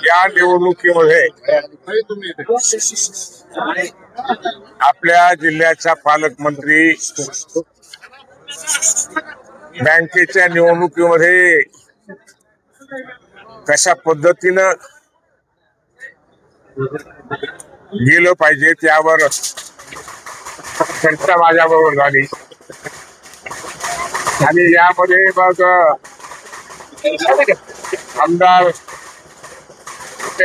या निवडणुकीमध्ये आपल्या जिल्ह्याचा पालकमंत्री बँकेच्या निवडणुकीमध्ये कशा पद्धतीनं गेलं पाहिजे त्यावर चर्चा माझ्याबरोबर झाली आणि यामध्ये मग आमदार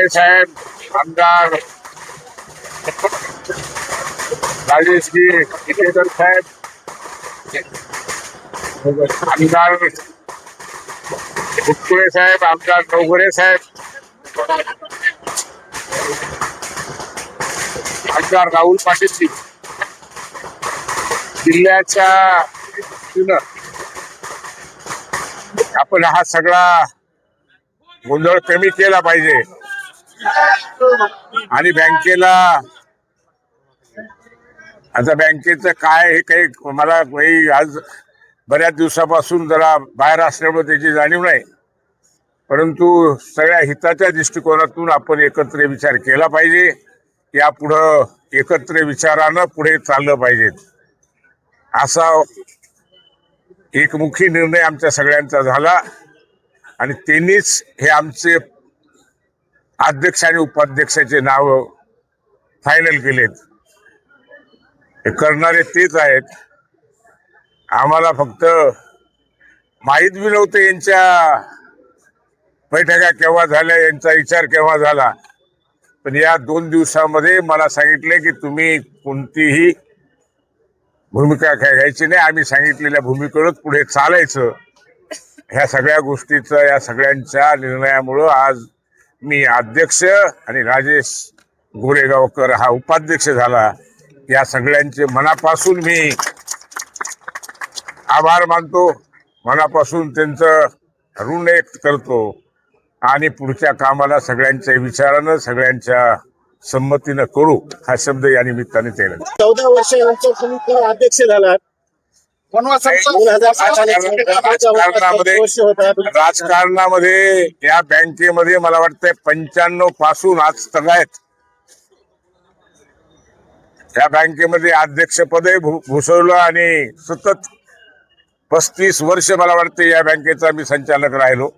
साहेब, आमदार राजेशजी इटेकर साहेब, आमदार भुटकुळे साहेब, आमदार नवघरे साहेब, आमदार राहुल पाटील जिल्ह्याच्या आपण हा सगळा गोंधळ कमी केला पाहिजे आणि बँकेला आता बँकेचं काय हे काही मला आज बऱ्याच दिवसापासून जरा बाहेर असल्यामुळे त्याची जाणीव नाही, परंतु सगळ्या हिताच्या दृष्टिकोनातून आपण एकत्र विचार केला पाहिजे. यापुढं एकत्र विचारानं पुढे चाललं पाहिजे असा एकमुखी निर्णय आमच्या सगळ्यांचा झाला आणि त्यांनीच हे आमचे अध्यक्ष आणि उपाध्यक्षाचे नाव फायनल केलेत. हे करणारे तेच आहेत. आम्हाला फक्त माहीत बी नव्हतं यांच्या बैठका केव्हा झाल्या, यांचा विचार केव्हा झाला, पण या 2 दिवसामध्ये मला सांगितले की तुम्ही कोणतीही भूमिका घ्यायची नाही, आम्ही सांगितलेल्या भूमिकेवरच पुढे चालायचं. ह्या सगळ्या गोष्टीचं, या सगळ्यांच्या निर्णयामुळं आज मी अध्यक्ष आणि राजेश गोरेगावकर हा उपाध्यक्ष झाला. या सगळ्यांचे मनापासून मी आभार मानतो, मनापासून त्यांचं ऋण व्यक्त करतो आणि पुढच्या कामाला सगळ्यांच्या विचारानं, सगळ्यांच्या संमतीनं करू हा शब्द या निमित्ताने केला. 14 वर्षानंतर तुम्ही अध्यक्ष झालात. राजकारणामध्ये या बँकेमध्ये मला वाटतंय 95 पासून आज तक आहेत. या बँकेमध्ये अध्यक्षपदही भूषवलं आणि सतत 35 वर्ष मला वाटतं या बँकेचा मी संचालक राहिलो.